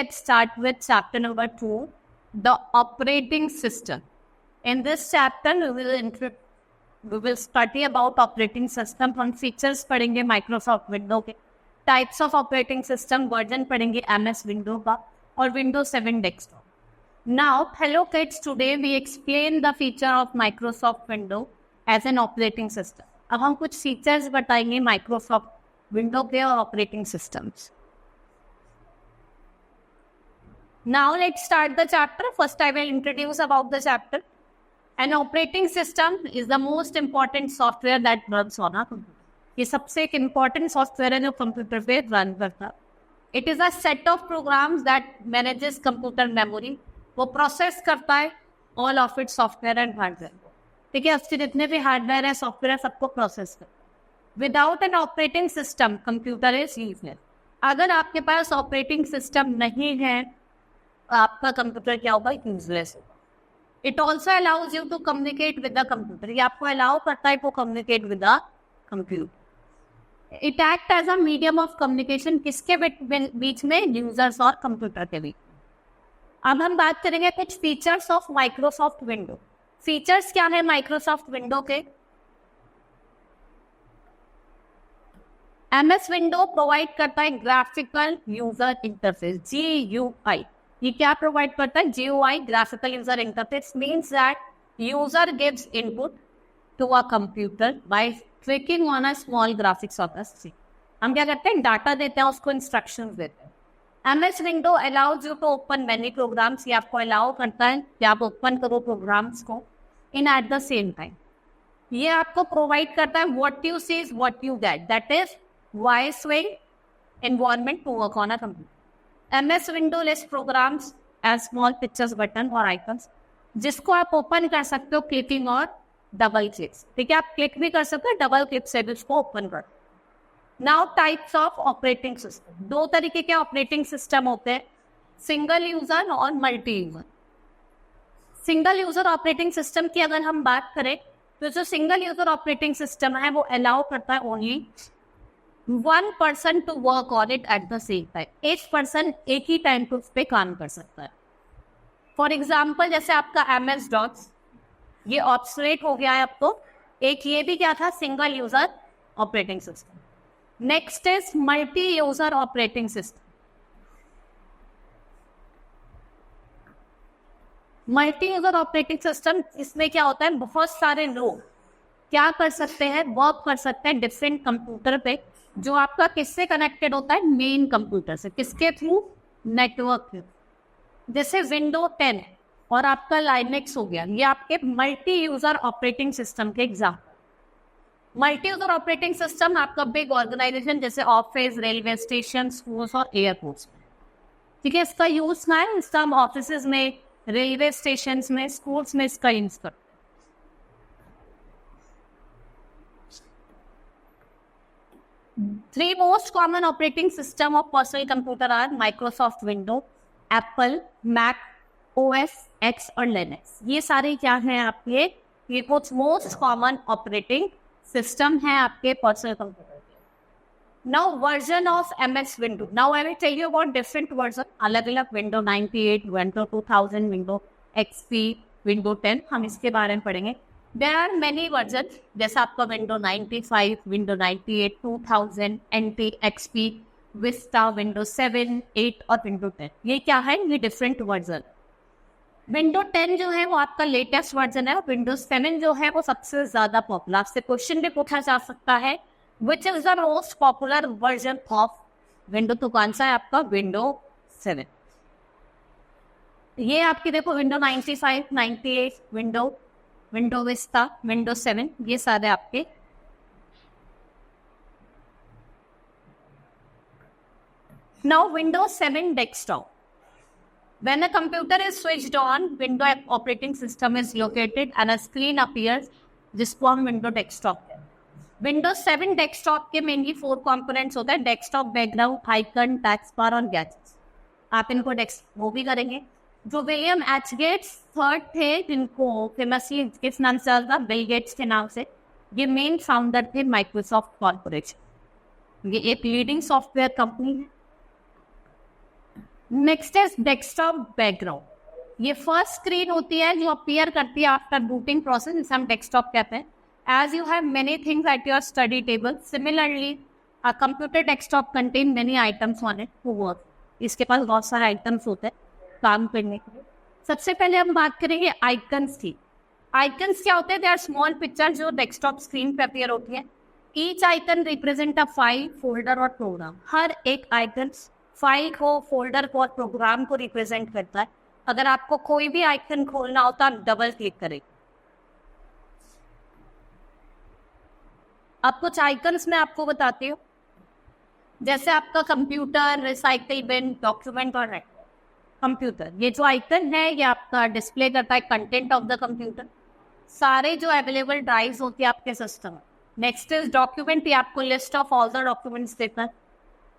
let's start with chapter number 2, the operating system. In this chapter, we will study about operating system. हम features पढ़ेंगे Microsoft Windows के, types of operating system, version पढ़ेंगे MS Windows का और Windows 7 desktop. Now, hello kids, today we explain the feature of Microsoft Windows as an operating system. अब हम कुछ features बताएंगे Microsoft Windows के और operating systems. Now let's start the chapter. First I will introduce about the chapter. An operating system is the most important software that runs on a computer. ये सबसे एक important software है जो computer पे run करता है. It is a set of programs that manages computer memory. वो process करता है all of its software and hardware. ठीक है, उसके जितने भी hardware है, software है, सबको process करता है. Without an operating system, computer is useless. अगर आपके पास operating system नहीं है, आपका कंप्यूटर क्या होगा, यूजलेस होगा. It also allows you to communicate with the computer. ये आपको अलाउ करता है को communicate with the computer. It act as a medium of communication. किसके बीच में? यूजर्स और कंप्यूटर के बीच. अब हम बात करेंगे कुछ features of Microsoft window. Features क्या है माइक्रोसॉफ्ट विंडो के? एमएस विंडो प्रोवाइड करता है ग्राफिकल यूजर इंटरफेस, GUI. ये क्या प्रोवाइड करता है? GUI, graphical user interface, means that user gives input to a computer by clicking on a small graphics of the screen. हम क्या करते हैं? डाटा देते हैं, उसको इंस्ट्रक्शंस देते हैं. MS window allows you to open many programs. ये आपको अलाउ करता है कि आप ओपन करो प्रोग्राम्स को in at the same time. ये आपको प्रोवाइड करता है what you see is what you get, that is voice way environment to work on a computer. MS Window lists programs as small pictures button और icons, जिसको आप open कर सकते हो क्लिकिंग और डबल क्लिक. ठीक है, आप क्लिक भी कर सकते हो, डबल क्लिक से भी उसको ओपन कर. Now types of operating system. दो तरीके के ऑपरेटिंग सिस्टम होते हैं, सिंगल यूजर और multi user. Single user operating system की अगर हम बात करें तो जो सिंगल यूजर ऑपरेटिंग सिस्टम है वो अलाउ करता है only one person to work on it at the same time. एक पर्सन एक ही टाइम पे उस पर काम कर सकता है. फॉर एग्जाम्पल जैसे आपका MS DOS, ये ऑब्सोलेट हो गया है अब तो. एक ये भी क्या था? Single user operating system. Next is multi user operating system. Multi user operating system, इसमें क्या होता है? बहुत सारे लोग क्या कर सकते हैं? वर्क कर सकते हैं डिफरेंट कंप्यूटर पे, जो आपका किससे कनेक्टेड होता है? मेन कंप्यूटर से. किसके थ्रू? नेटवर्क के. जैसे विंडो 10 और आपका लाइनेक्स हो गया, ये आपके मल्टी यूजर ऑपरेटिंग सिस्टम के example. Multi user operating system आपका बिग ऑर्गेनाइजेशन जैसे ऑफिस, रेलवे स्टेशन, स्कूल्स और एयरपोर्ट्स में. ठीक है, इसका यूज ना है, इसका हम ऑफिस में, रेलवे स्टेशन में, स्कूल्स में इसका यूज करते हैं. Three most common operating system of personal computer are Microsoft Windows, Apple, Mac, OS X और Linux. ये सारे क्या हैं आपके? ये कुछ most common operating system हैं आपके personal computer के. Now version of MS Windows. Now I will tell you about different version. अलग-अलग Windows 98, Windows 2000, Windows XP, Windows 10. हम इसके बारे में पढ़ेंगे. There are many versions, जैसे आपका Windows 95, Windows 98, 2000, NT, XP, Vista, Windows 7, 8 और Windows 10. ये क्या है? ये डिफरेंट वर्जन. Windows 10 जो है वो आपका लेटेस्ट वर्जन है. Windows 7 जो है वो सबसे ज्यादा पॉपुलर. आपसे क्वेश्चन भी पूछा जा सकता है, which is the most popular version of window. तो कौन सा है आपका? Windows 7. ये आपकी देखो Windows 95, 98, विंडो विस्टा, Windows 7, ये सारे आपके. Now Windows 7 desktop. When a computer is switched on, Windows operating system is located and a screen appears, जिसको हम Windows desktop कहते हैं. Windows 7 desktop के मेनली 4 components होते हैं: desktop, background, icon, tax bar और गैजेट्स. आप इनको वो भी करेंगे. जो विलियम एच गेट्स थर्ड थे, जिनको फेमसली किस नाम से चलता? बिल गेट्स के नाम से. ये मेन फाउंडर थे माइक्रोसॉफ्ट कॉर्पोरेशन. ये एक लीडिंग सॉफ्टवेयर कंपनी है. Next is desktop background. ये फर्स्ट स्क्रीन होती है जो अपीयर करती है आफ्टर बूटिंग प्रोसेस, जिसे हम डेस्कटॉप कहते हैं। As you have many things at your study table, similarly a computer desktop contain many items on it to work. इसके पास बहुत सारे आइटम्स होते हैं काम करने के लिए। सबसे पहले हम बात करेंगे आइकन्स की। आइकन्स क्या होते हैं? दे आर स्मॉल पिक्चर जो डेस्कटॉप स्क्रीन पे अपीयर होती है। Each icon represent a file, folder और प्रोग्राम। हर एक आइकन फाइल को, फोल्डर को और प्रोग्राम को रिप्रेजेंट करता है। अगर आपको कोई भी आइकन खोलना होता है, डबल क्लिक करें। अब कुछ आइकन्स मैं आपको बताती हूँ, जैसे आपका कंप्यूटर, रिसाइकिल बिन, डॉक्यूमेंट और कंप्यूटर। ये जो आइकन है ये आपका डिस्प्ले करता है कंटेंट ऑफ द कंप्यूटर, सारे जो अवेलेबल ड्राइव्स होती है आपके सिस्टम। नेक्स्ट इज डॉक्यूमेंट, ये आपको list of all the documents देता है,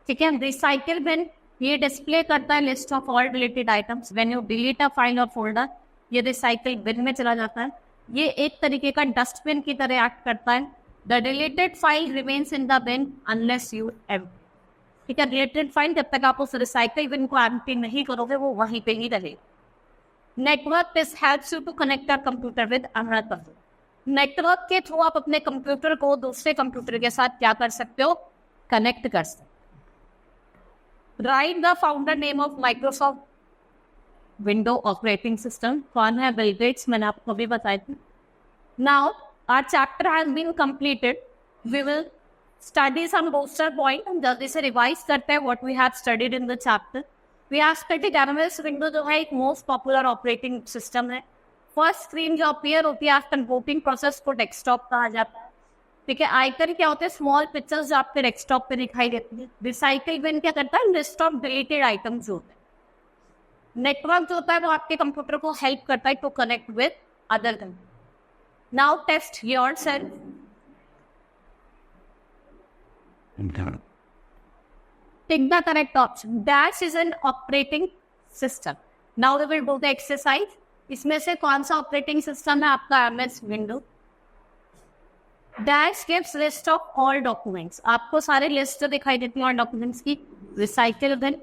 ठीक है। रिसाइकिल बिन, ये डिस्प्ले करता है list of all deleted items. When you delete a file और फोल्डर, ये रिसाइकिल बिन में चला जाता है। ये एक तरीके का डस्टबिन की तरह एक्ट करता है। The deleted file remains in the bin unless you empty, ठीक है। डिलीटेड फाइल जब तक आप उस रिसाइकिल बिन को एम्प्टी नहीं करोगे वो वहीं पे ही रहेगा। Network, this helps you to connect a computer with another computer. Network के थ्रू आप अपने कंप्यूटर को दूसरे कंप्यूटर के साथ क्या कर सकते हो? कनेक्ट कर सकते हो। Write the founder name of Microsoft window operating system. कौन है? बिल गेट्स, मैंने आपको अभी बताया था। Now our chapter has been completed. We will study some booster point. हम जल्दी से रिवाइज करते हैं what we have studied in the chapter. We have studied MS window, जो है एक मोस्ट पॉपुलर ऑपरेटिंग सिस्टम है। फर्स्ट स्क्रीन जो अपीयर होती है आफ्टर बूटिंग प्रोसेस को डेस्कटॉप कहा जाता है, ठीक है। आइकन क्या होते हैं? स्मॉल पिक्चर्स जो आपके डेस्कटॉप पे दिखाई देती है। रिसाइकिल बिन क्या करता है? लिस्ट ऑफ डिलीटेड आइटम्स होते हैं। नेटवर्क जो होता है वो आपके कंप्यूटर को हेल्प करता है to connect with other computer. Now test yourself. Take the correct option. Dash is an operating system. Now we will do the exercise. इसमें से कौन सा ऑपरेटिंग सिस्टम है आपका? MS window. Dash gives list of all documents, आपको सारे list जो दिखाई देती है डॉक्यूमेंट्स की। Recycle bin,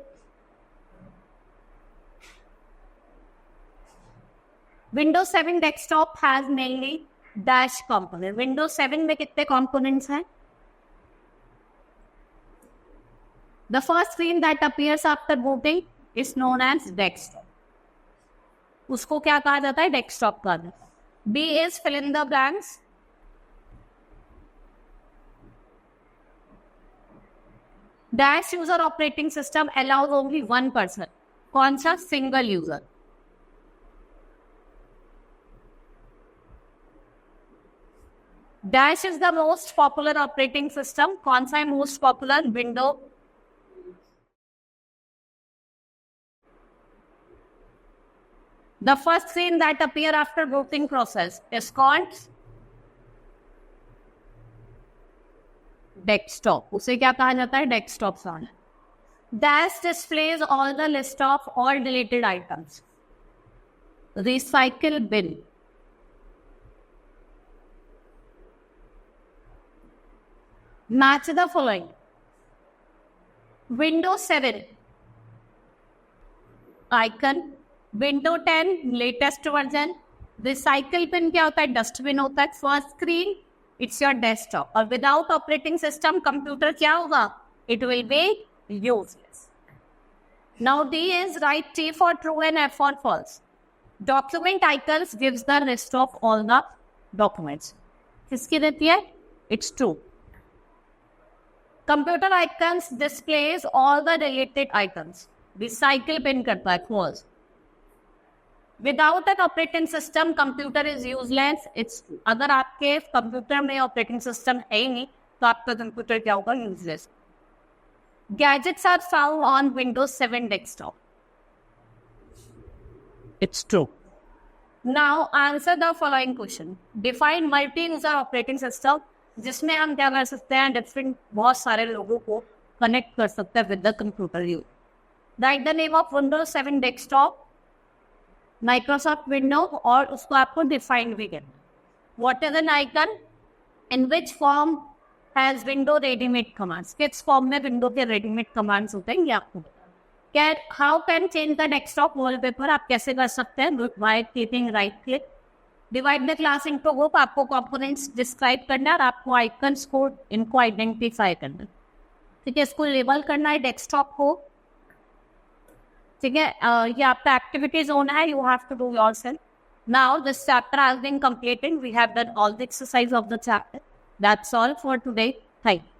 Windows 7 desktop has mainly dash component. Windows 7 में कितने कंपोनेंट्स हैं? The first screen that appears after booting is known as desktop. उसको क्या कहा जाता है? डेस्कटॉप कहा जाता है। B is fill in the blanks. Dash user operating system allows only one person. कौन सा? Single user. Dash is the most popular operating system. कौन सा है most popular? Window. The first screen that appear after booting process is called desktop. उसे क्या कहा जाता है? Desktop sound. Dash displays all the list of all deleted items. Recycle bin. Match the following. Windows 7 icon, Windows 10 latest version. Recycle bin क्या होता है? Dustbin होता है। First screen it's your desktop. और विदाउट ऑपरेटिंग सिस्टम कंप्यूटर क्या होगा? It will be useless. Now D is right T for true and F for false. Document icons gives the list of all the documents. किसकी देती है? It's true. Computer icons displays all the deleted icons. Recycle bin करता है false. Without an operating system computer is useless. It's, अगर आपके computer में operating system है ही नहीं तो आपका कंप्यूटर क्या होगा? Useless. Gadgets are found on Windows 7 desktop. It's true. Now answer the following question. Define multi user operating system, जिसमें हम क्या कर सकते हैं? डिफरेंट बहुत सारे लोगों को कनेक्ट कर सकते हैं with the computer use. Right the name of Windows 7 desktop, Microsoft window, और उसको आपको डिफाइन भी करना। What is an icon? In which form has window readymade commands. किस फॉर्म में विंडो के रेडीमेड कमांड्स होते हैं ये आपको। How can change the desktop wallpaper? आप कैसे कर सकते हैं? By clicking right click, divide the class into group. आपको कंपोनेंट्स डिस्क्राइब करना है और आपको आइकन्स को इनको आइडेंटिफाई करना है। ठीक है, इसको लेबल करना है डेस्कटॉप को। ठीक है, ये आपका एक्टिविटी जोन है, you have to do yourself. Now this chapter has been completed, we have done all the exercise of the chapter. That's all for today, thank you.